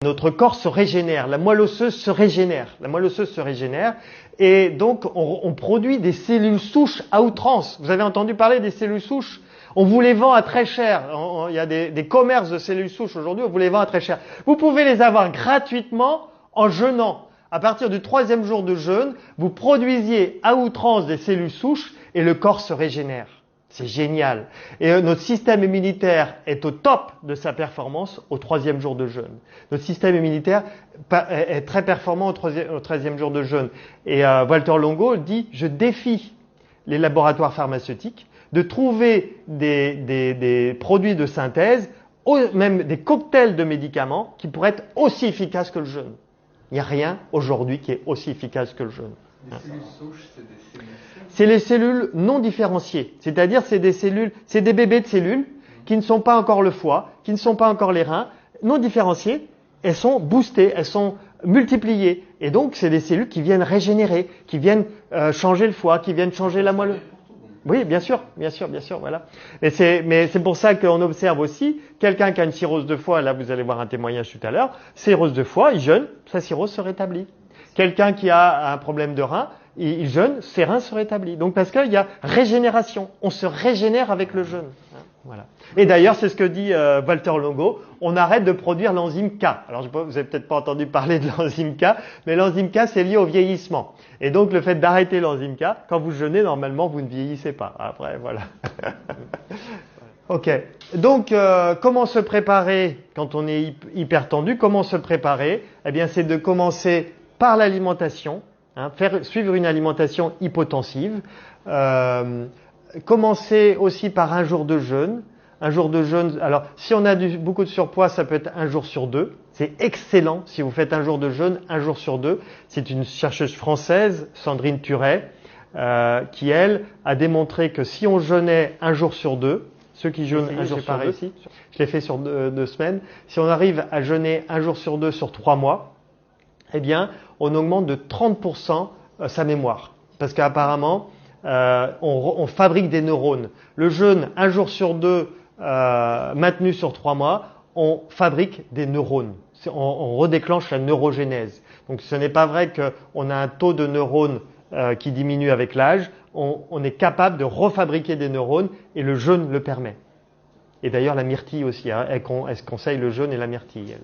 Notre corps se régénère, la moelle osseuse se régénère. La moelle osseuse se régénère et donc on produit des cellules souches à outrance. Vous avez entendu parler des cellules souches? On vous les vend à très cher. Il y a des commerces de cellules souches aujourd'hui, on vous les vend à très cher. Vous pouvez les avoir gratuitement en jeûnant. À partir du 3e jour de jeûne, vous produisiez à outrance des cellules souches et le corps se régénère. C'est génial. Et notre système immunitaire est au top de sa performance au 3e jour de jeûne. Notre système immunitaire est très performant au 13e jour de jeûne. Et Walter Longo dit, je défie les laboratoires pharmaceutiques de trouver des produits de synthèse, même des cocktails de médicaments qui pourraient être aussi efficaces que le jeûne. Il n'y a rien aujourd'hui qui est aussi efficace que le jeûne. Les cellules souches, c'est des cellules. C'est les cellules non différenciées, c'est-à-dire c'est des bébés de cellules qui ne sont pas encore le foie, qui ne sont pas encore les reins, non différenciées, elles sont boostées, elles sont multipliées. Et donc c'est des cellules qui viennent régénérer, qui viennent changer le foie, qui viennent changer la moelle. Oui, bien sûr, voilà. Mais c'est pour ça qu'on observe aussi quelqu'un qui a une cirrhose de foie, là vous allez voir un témoignage tout à l'heure, cirrhose de foie, il jeûne, sa cirrhose se rétablit. Quelqu'un qui a un problème de rein, il jeûne, ses reins se rétablissent. Donc parce qu'il y a régénération, on se régénère avec le jeûne. Voilà. Et d'ailleurs, c'est ce que dit Walter Longo, on arrête de produire l'enzyme K. Alors vous avez peut-être pas entendu parler de l'enzyme K, mais l'enzyme K c'est lié au vieillissement. Et donc le fait d'arrêter l'enzyme K, quand vous jeûnez, normalement vous ne vieillissez pas. Après, voilà. Ok. Donc comment se préparer quand on est hyper tendu? Comment se préparer? Eh bien, c'est de commencer par l'alimentation. Suivre une alimentation hypotensive, commencer aussi par un jour de jeûne. Un jour de jeûne, alors si on a beaucoup de surpoids, ça peut être un jour sur 2. C'est excellent si vous faites un jour de jeûne, un jour sur 2. C'est une chercheuse française, Sandrine Turet, qui elle a démontré que si on jeûnait un jour sur 2, ceux qui jeûnent un jour sur 2, je l'ai fait sur 2 semaines, si on arrive à jeûner un jour sur 2 sur 3 mois, eh bien, on augmente de 30% sa mémoire. Parce qu'apparemment, on fabrique des neurones. Le jeûne, un jour sur 2, maintenu sur 3 mois, on fabrique des neurones. On redéclenche la neurogénèse. Donc, ce n'est pas vrai qu'on a un taux de neurones qui diminue avec l'âge. On est capable de refabriquer des neurones et le jeûne le permet. Et d'ailleurs, la myrtille aussi, elle conseille le jeûne et la myrtille. Elle.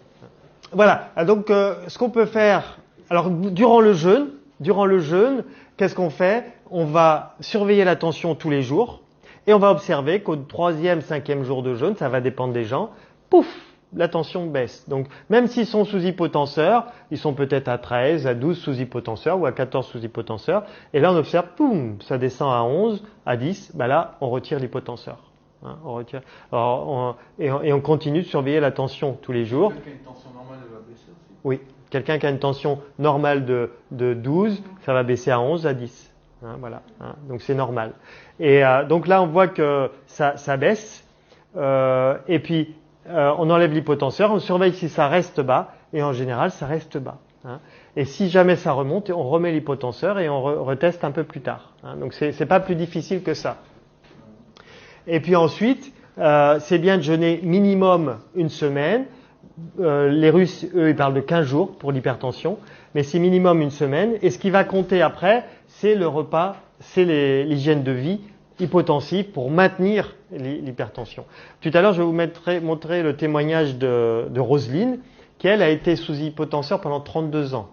Voilà, donc ce qu'on peut faire, alors durant le jeûne, qu'est-ce qu'on fait? On va surveiller la tension tous les jours et on va observer qu'au 3e, 5e jour de jeûne, ça va dépendre des gens, pouf, la tension baisse. Donc même s'ils sont sous hypotenseur, ils sont peut-être à 13, à 12 sous hypotenseur ou à 14 sous hypotenseur et là on observe, poum, ça descend à 11, à 10, là on retire l'hypotenseur. On retire. Alors, et on continue de surveiller la tension tous les jours. Quelqu'un qui a une tension normale, elle va baisser aussi. Oui, quelqu'un qui a une tension normale de 12, ça va baisser à 11, à 10. Voilà. Donc c'est normal. Et donc là, on voit que ça baisse. Et puis, on enlève l'hypotenseur, on surveille si ça reste bas. Et en général, ça reste bas. Et si jamais ça remonte, on remet l'hypotenseur et on reteste un peu plus tard. Donc c'est pas plus difficile que ça. Et puis ensuite, c'est bien de jeûner minimum une semaine. Les Russes, eux, ils parlent de 15 jours pour l'hypertension, mais c'est minimum une semaine. Et ce qui va compter après, c'est le repas, c'est l'hygiène de vie hypotensive pour maintenir l'hypertension. Tout à l'heure, je vais vous montrer le témoignage de Roselyne, qui elle a été sous hypotenseur pendant 32 ans.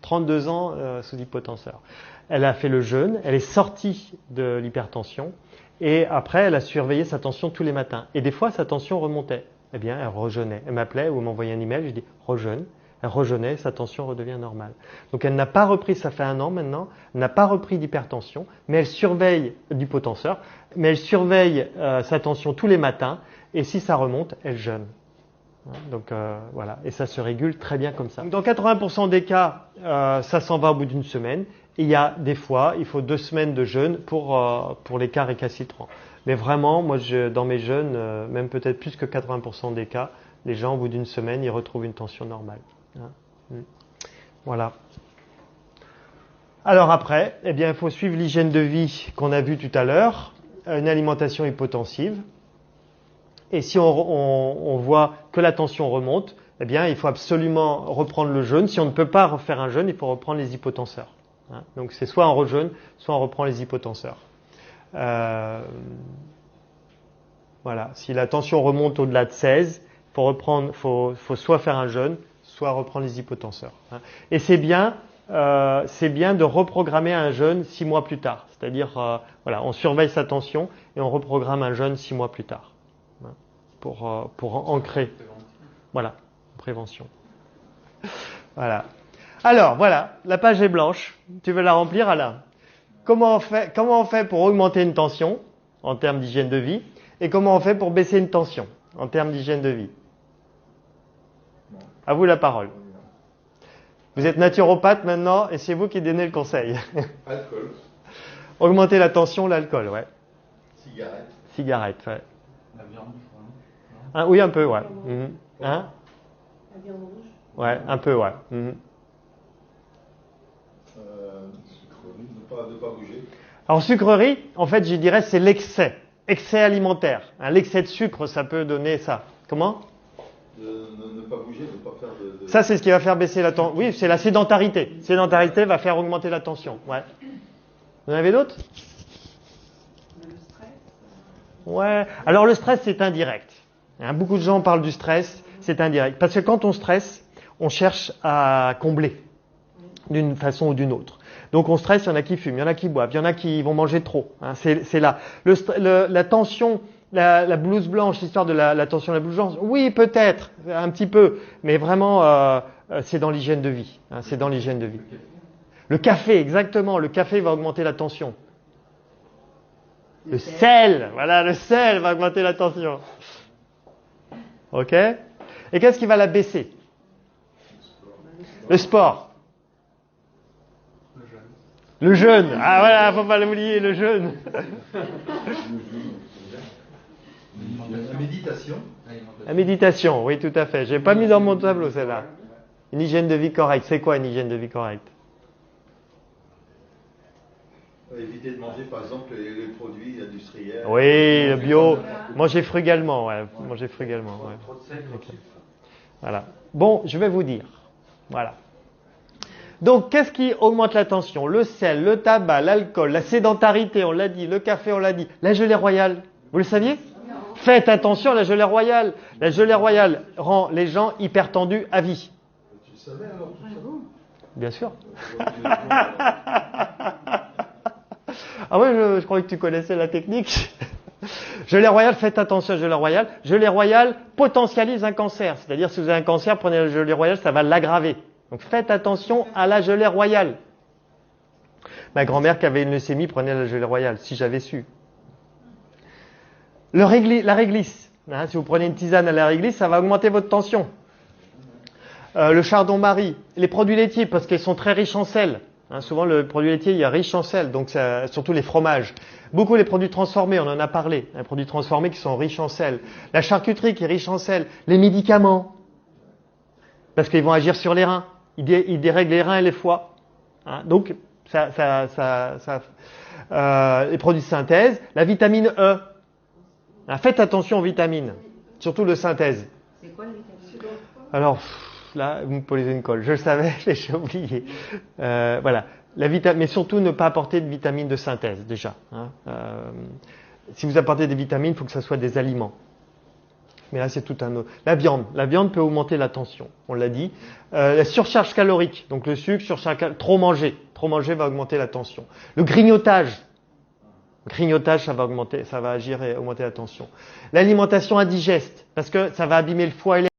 32 ans sous hypotenseur. Elle a fait le jeûne, elle est sortie de l'hypertension. Et après, elle a surveillé sa tension tous les matins. Et des fois, sa tension remontait. Eh bien, elle rejeûnait. Elle m'appelait ou m'envoyait un email. Je dis rejeûne. Elle rejeûnait, sa tension redevient normale. Donc, elle n'a pas repris, ça fait 1 an maintenant, elle n'a pas repris d'hypertension, mais elle surveille d'hypotenseur, mais elle surveille sa tension tous les matins. Et si ça remonte, elle jeûne. Donc voilà, et ça se régule très bien comme ça. Donc, dans 80% des cas, ça s'en va au bout d'une semaine. Et il y a des fois, il faut 2 semaines de jeûne pour les cas récalcitrants. Mais vraiment, moi, dans mes jeûnes, même peut-être plus que 80% des cas, les gens, au bout d'une semaine, ils retrouvent une tension normale. Voilà. Alors après, eh bien, il faut suivre l'hygiène de vie qu'on a vue tout à l'heure, une alimentation hypotensive. Et si on voit que la tension remonte, eh bien, il faut absolument reprendre le jeûne. Si on ne peut pas refaire un jeûne, il faut reprendre les hypotenseurs. Hein. Donc, c'est soit on rejeûne, soit on reprend les hypotenseurs. Voilà. Si la tension remonte au-delà de 16, faut soit faire un jeûne, soit reprendre les hypotenseurs. Hein. Et c'est bien de reprogrammer un jeûne 6 mois plus tard. C'est-à-dire, voilà, on surveille sa tension et on reprogramme un jeûne 6 mois plus tard. Hein, pour ancrer. Voilà, prévention. Voilà. Alors, voilà, la page est blanche. Tu veux la remplir, Alain? Comment on fait pour augmenter une tension en termes d'hygiène de vie et comment on fait pour baisser une tension en termes d'hygiène de vie? À vous la parole. Vous êtes naturopathe maintenant et c'est vous qui donnez le conseil. Alcool. Augmenter la tension, l'alcool, ouais. Cigarette, ouais. La viande, Ah, oui, un peu, ouais. Hein? La viande rouge. Ouais, un peu, ouais. ne pas bouger. Alors, sucrerie, en fait, je dirais, c'est l'excès. Excès alimentaire. Hein, l'excès de sucre, ça peut donner ça. Comment? Ne pas bouger, ne pas faire de... Ça, c'est ce qui va faire baisser la tension. Oui, c'est la sédentarité. Sédentarité va faire augmenter la tension. Ouais. Vous en avez d'autres? Le stress. Ouais. Alors, le stress, c'est indirect. Hein, beaucoup de gens parlent du stress, c'est indirect. Parce que quand on stresse, on cherche à combler d'une façon ou d'une autre. Donc on stresse, il y en a qui fument, il y en a qui boivent, il y en a qui vont manger trop. Hein, c'est là. La tension, la blouse blanche, l'histoire de la tension de la blouse blanche, oui peut-être, un petit peu, mais vraiment c'est dans l'hygiène de vie. Hein, c'est dans l'hygiène de vie. Le café, exactement, le café va augmenter la tension. Le sel, voilà, le sel va augmenter la tension. Ok? Et qu'est-ce qui va la baisser? Le sport. Le jeûne. Ah voilà, faut pas l'oublier, le jeûne. La méditation. La méditation, oui, tout à fait. J'ai pas mis dans mon tableau celle-là. Une hygiène de vie correcte. C'est quoi une hygiène de vie correcte? Éviter de manger par exemple les produits industriels. Oui, le bio. Manger frugalement, ouais. Manger frugalement, ouais. trop de sel, Okay. Voilà. Bon, je vais vous dire. Voilà. Donc, qu'est-ce qui augmente la tension? Le sel, le tabac, l'alcool, la sédentarité, on l'a dit, le café, on l'a dit, la gelée royale. Vous le saviez? Faites attention à la gelée royale. La gelée royale rend les gens hyper tendus à vie. Tu le savais alors tout ça? Bien sûr. Ah ouais, je croyais que tu connaissais la technique. Gelée royale, faites attention à la gelée royale. Gelée royale potentialise un cancer. C'est-à-dire, si vous avez un cancer, prenez la gelée royale, ça va l'aggraver. Donc faites attention à la gelée royale. Ma grand-mère qui avait une leucémie prenait la gelée royale, si j'avais su. La réglisse. Hein, si vous prenez une tisane à la réglisse, ça va augmenter votre tension. Le chardon-marie, les produits laitiers, parce qu'ils sont très riches en sel. Hein, souvent, le produit laitier, il est riche en sel, donc surtout les fromages. Beaucoup les produits transformés, on en a parlé. Les produits transformés qui sont riches en sel. La charcuterie qui est riche en sel. Les médicaments, parce qu'ils vont agir sur les reins. Ils dérèglent les reins et les foies. Hein, donc, les produits de synthèse. La vitamine E. Hein, faites attention aux vitamines, surtout de synthèse. C'est quoi les vitamines? Alors, là, vous me posez une colle. Je le savais, mais j'ai oublié. Voilà. Mais surtout, ne pas apporter de vitamines de synthèse, déjà. Hein. Si vous apportez des vitamines, il faut que ce soit des aliments. Mais là, c'est tout un autre. La viande peut augmenter la tension, on l'a dit. La surcharge calorique, donc le sucre, trop manger va augmenter la tension. Le grignotage, ça va agir et augmenter la tension. L'alimentation indigeste, parce que ça va abîmer le foie et les